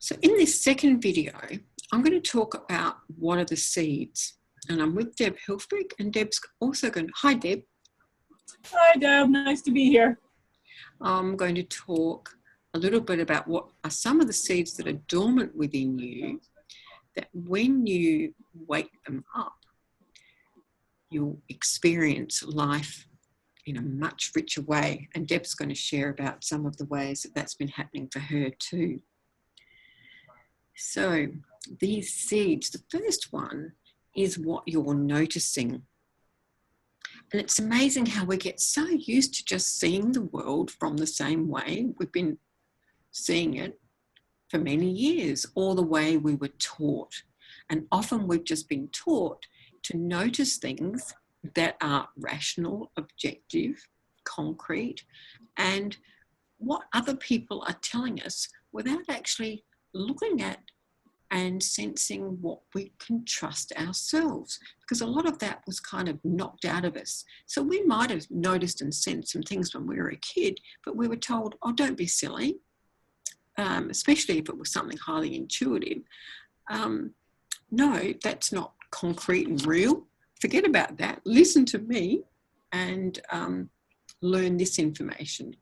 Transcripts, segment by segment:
So in this second video, I'm going to talk about what are the seeds. And I'm with Deb Hilfrich, and Deb's also going to, hi Deb. Hi Deb, nice to be here. I'm going to talk a little bit about what are some of the seeds that are dormant within you, that when you wake them up, you'll experience life in a much richer way. And Deb's going to share about some of the ways that that's been happening for her too. So these seeds, the first one is what you're noticing. And it's amazing how we get so used to just seeing the world from the same way. We've been seeing it for many years, all the way we were taught. And often we've just been taught to notice things that are rational, objective, concrete, and what other people are telling us without actually looking at and sensing what we can trust ourselves, because a lot of that was kind of knocked out of us. So we might have noticed and sensed some things when we were a kid, but we were told, oh, don't be silly, especially if it was something highly intuitive. No, that's not concrete and real. Forget about that. Listen to me and learn this information.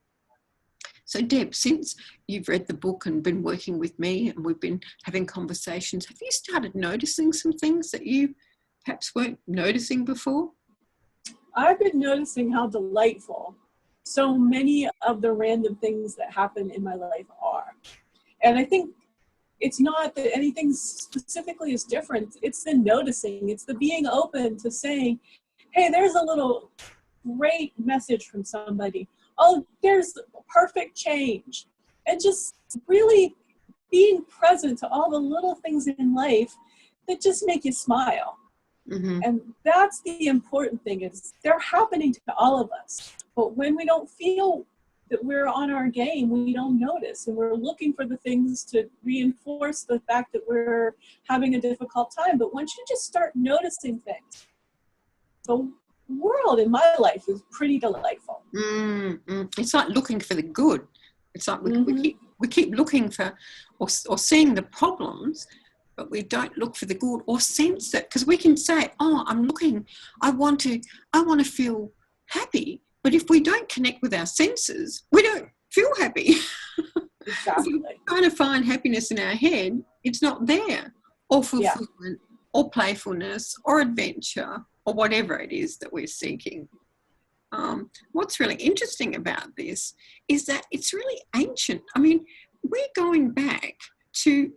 So Deb, since you've read the book and been working with me and we've been having conversations, have you started noticing some things that you perhaps weren't noticing before? I've been noticing how delightful so many of the random things that happen in my life are. And I think it's not that anything specifically is different. It's the noticing. It's the being open to saying, hey, there's a little great message from somebody. Oh, there's perfect change. And just really being present to all the little things in life that just make you smile. Mm-hmm. And that's the important thing, is they're happening to all of us. But when we don't feel that we're on our game, we don't notice. And we're looking for the things to reinforce the fact that we're having a difficult time. But once you just start noticing things, the world in my life is pretty delightful. It's like looking for the good. It's like we keep looking for or seeing the problems, but we don't look for the good or sense it, because we can say, oh, I'm looking, I want to feel happy. But if we don't connect with our senses, we don't feel happy. Exactly. If we're trying to find happiness in our head, it's not there. Or fulfillment, or playfulness, or adventure, or whatever it is that we're seeking. What's really interesting about this is that it's really ancient. I mean, we're going back to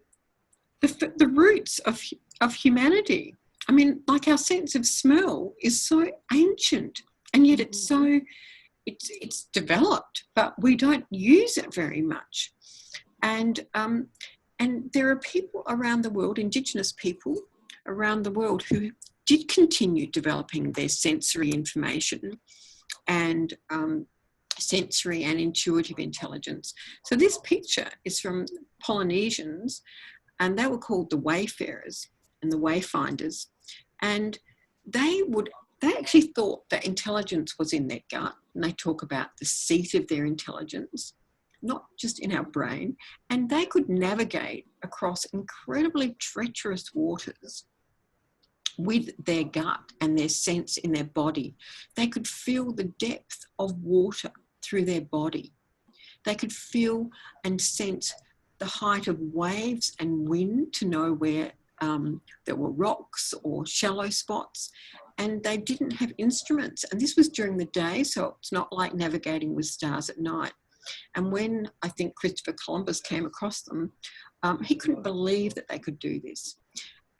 the roots of humanity. I mean, like our sense of smell is so ancient, and yet it's so it's developed, but we don't use it very much. And there are people around the world, Indigenous people around the world, who did continue developing their sensory information and sensory and intuitive intelligence. So this picture is from Polynesians, and they were called the wayfarers and the wayfinders. And they actually thought that intelligence was in their gut, and they talk about the seat of their intelligence, not just in our brain. And they could navigate across incredibly treacherous waters with their gut and their sense in their body. They could feel the depth of water through their body. They could feel and sense the height of waves and wind to know where there were rocks or shallow spots. And they didn't have instruments. And this was during the day, so it's not like navigating with stars at night. And when I think Christopher Columbus came across them, he couldn't believe that they could do this.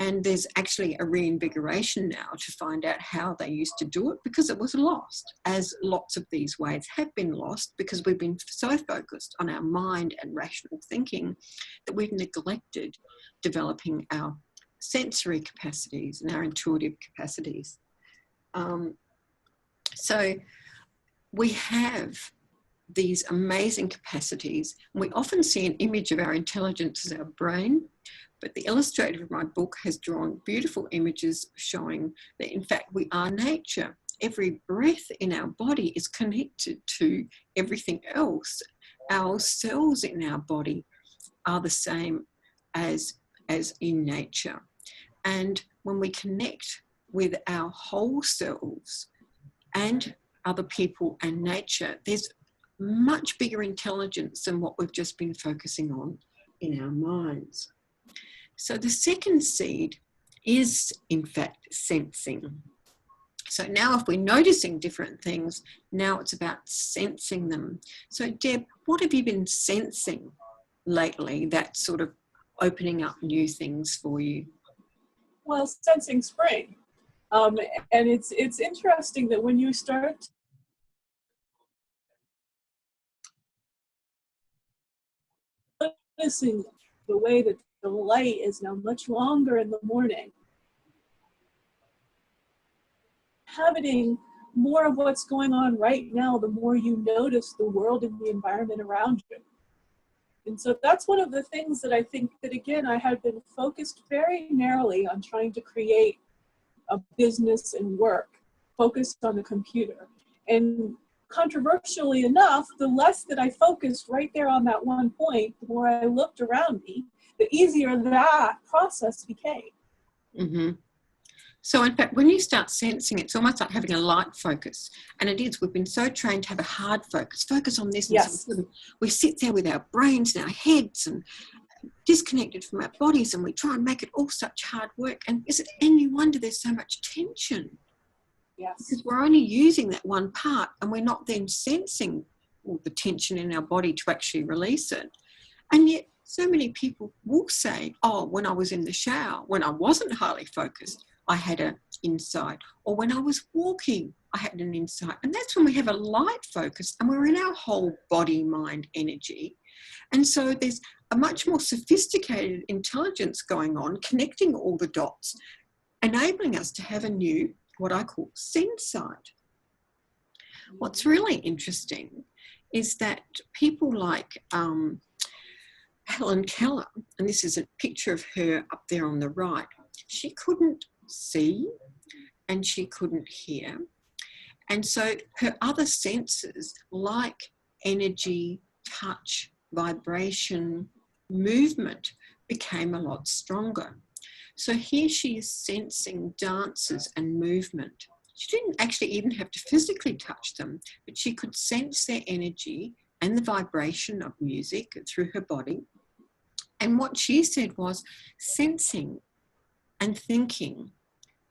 And there's actually a reinvigoration now to find out how they used to do it, because it was lost, as lots of these ways have been lost, because we've been so focused on our mind and rational thinking that we've neglected developing our sensory capacities and our intuitive capacities. So we have these amazing capacities. We often see an image of our intelligence as our brain, but the illustrator of my book has drawn beautiful images showing that, in fact, we are nature. Every breath in our body is connected to everything else. Our cells in our body are the same as in nature. And when we connect with our whole selves and other people and nature, there's much bigger intelligence than what we've just been focusing on in our minds. So the second seed is, in fact, sensing. So now if we're noticing different things, now it's about sensing them. So Deb, what have you been sensing lately that's sort of opening up new things for you? Well, sensing spring. And it's interesting that when you start noticing the way that the light is now much longer in the morning, inhabiting more of what's going on right now, the more you notice the world and the environment around you. And so that's one of the things that I think that, again, I had been focused very narrowly on trying to create a business and work focused on the computer. And controversially enough, the less that I focused right there on that one point, the more I looked around me, the easier that process became. Mm-hmm. So in fact, when you start sensing, it's almost like having a light focus. And it is, we've been so trained to have a hard focus on this. And Yes. so we sit there with our brains and our heads and disconnected from our bodies, and we try and make it all such hard work. And is it any wonder there's so much tension? Yes. Because we're only using that one part, and we're not then sensing all the tension in our body to actually release it. And yet so many people will say, oh, when I was in the shower, when I wasn't highly focused, I had an insight. Or when I was walking, I had an insight. And that's when we have a light focus and we're in our whole body, mind, energy. And so there's a much more sophisticated intelligence going on, connecting all the dots, enabling us to have a new, what I call, sensight. What's really interesting is that people like Helen Keller, and this is a picture of her up there on the right, she couldn't see and she couldn't hear. And so her other senses, like energy, touch, vibration, movement, became a lot stronger. So here she is sensing dances and movement. She didn't actually even have to physically touch them, but she could sense their energy and the vibration of music through her body. And what she said was, sensing and thinking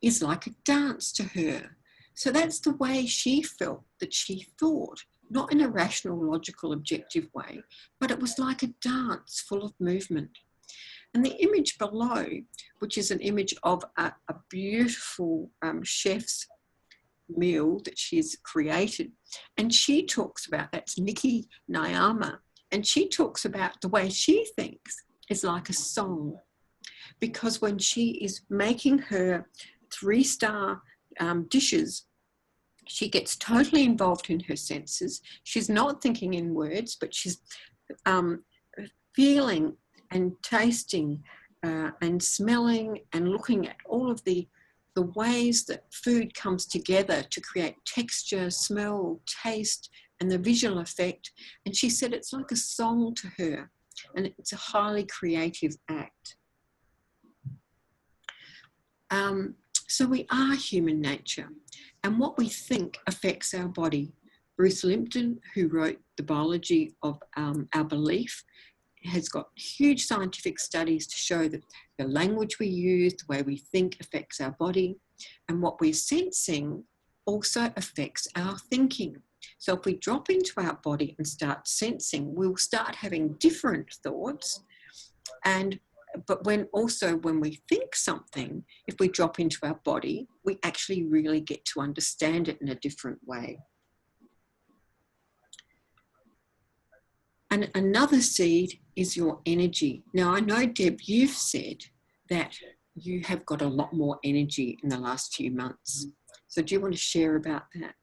is like a dance to her. So that's the way she felt that she thought, not in a rational, logical, objective way, but it was like a dance full of movement. And the image below, which is an image of a beautiful chef's meal that she's created, and she talks about, that's Nikki Nyama, and she talks about the way she thinks is like a song. Because when she is making her 3-star dishes, she gets totally involved in her senses. She's not thinking in words, but she's feeling and tasting and smelling and looking at all of the ways that food comes together to create texture, smell, taste, and the visual effect. And she said it's like a song to her, and it's a highly creative act. So we are human nature, and what we think affects our body. Bruce Lipton, who wrote The Biology of Our Belief, has got huge scientific studies to show that the language we use, the way we think affects our body, and what we're sensing also affects our thinking. So if we drop into our body and start sensing, we'll start having different thoughts. But when we think something, if we drop into our body, we actually really get to understand it in a different way. And another seed is your energy. Now, I know, Deb, you've said that you have got a lot more energy in the last few months. So do you want to share about that?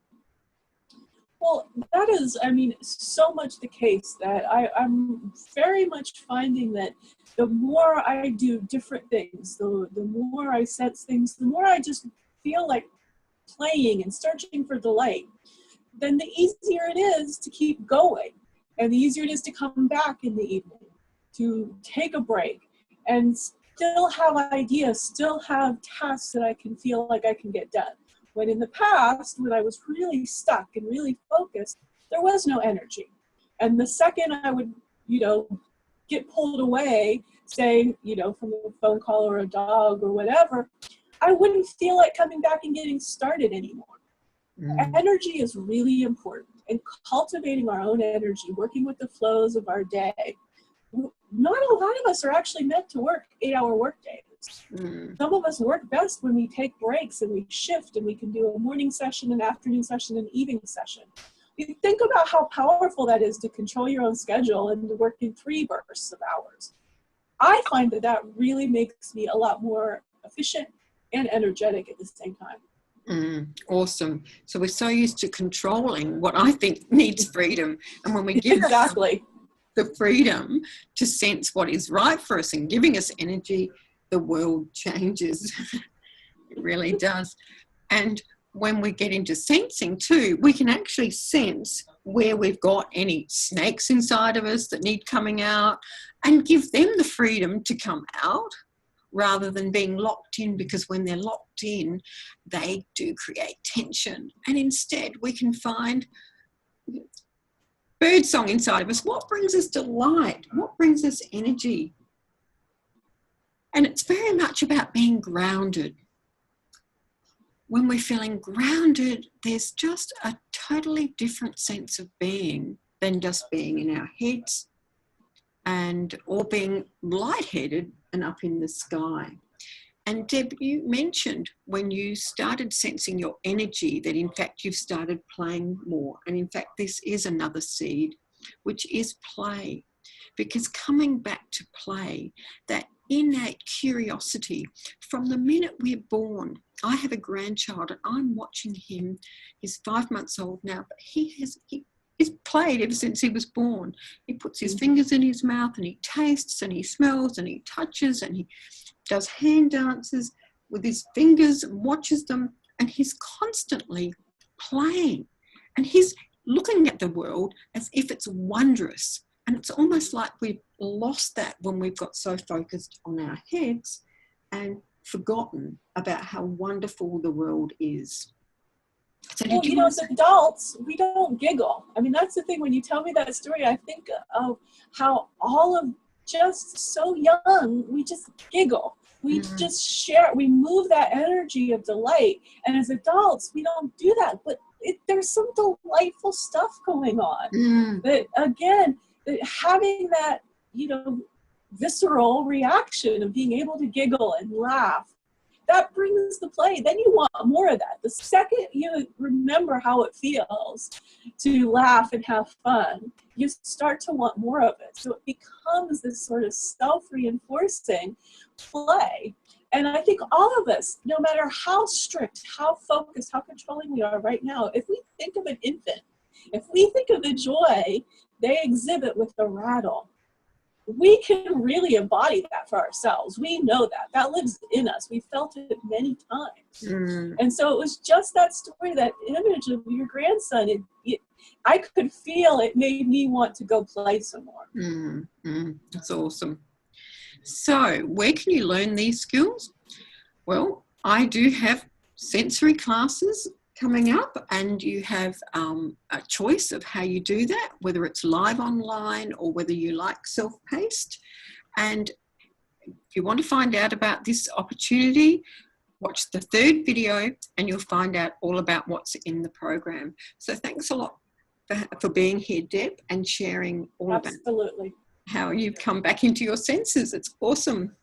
Well, that is, so much the case that I'm very much finding that the more I do different things, the more I sense things, the more I just feel like playing and searching for delight, then the easier it is to keep going. And the easier it is to come back in the evening, to take a break and still have ideas, still have tasks that I can feel like I can get done. When in the past, when I was really stuck and really focused, there was no energy. And the second I would, get pulled away, say, from a phone call or a dog or whatever, I wouldn't feel like coming back and getting started anymore. Energy is really important, and cultivating our own energy, working with the flows of our day. Not a lot of us are actually meant to work 8-hour work days. Some of us work best when we take breaks and we shift, and we can do a morning session, an afternoon session, an evening session. You think about how powerful that is to control your own schedule and to work in 3 bursts of hours. I find that really makes me a lot more efficient and energetic at the same time. Awesome. So we're so used to controlling what I think needs freedom. And when we give exactly the freedom to sense what is right for us and giving us energy, the world changes. It really does. And when we get into sensing too, we can actually sense where we've got any snakes inside of us that need coming out and give them the freedom to come out rather than being locked in, because when they're locked in, they do create tension. And instead we can find bird song inside of us. What brings us delight? What brings us energy? And it's very much about being grounded. When we're feeling grounded, there's just a totally different sense of being than just being in our heads or being lightheaded and up in the sky. And Deb, you mentioned when you started sensing your energy that in fact you've started playing more. And in fact, this is another seed, which is play. Because coming back to play, that innate curiosity from the minute we're born. I have a grandchild and I'm watching him. He's 5 months old now, but he's played ever since he was born. He puts his fingers in his mouth and he tastes and he smells and he touches and he does hand dances with his fingers and watches them, and he's constantly playing. And he's looking at the world as if it's wondrous. And it's almost like we've lost that when we've got so focused on our heads and forgotten about how wonderful the world is. So as adults, we don't giggle. I mean, that's the thing. When you tell me that story, I think of how all of just so young, we just giggle. We just share. We move that energy of delight. And as adults, we don't do that. But there's some delightful stuff going on. That, again, having that, visceral reaction of being able to giggle and laugh, that brings the play. Then you want more of that. The second you remember how it feels to laugh and have fun, you start to want more of it. So it becomes this sort of self-reinforcing play. And I think all of us, no matter how strict, how focused, how controlling we are right now, if we think of an infant, if we think of the joy they exhibit with the rattle, we can really embody that for ourselves. We know that lives in us. We felt it many times. And so it was just that story, that image of your grandson. I could feel it made me want to go play some more. That's awesome. So where can you learn these skills? Well, I do have sensory classes coming up, and you have a choice of how you do that, whether it's live online or whether you like self-paced. And if you want to find out about this opportunity, watch the 3rd video and you'll find out all about what's in the program. So thanks a lot for being here, Deb, and sharing all about how you've come back into your senses. It's awesome.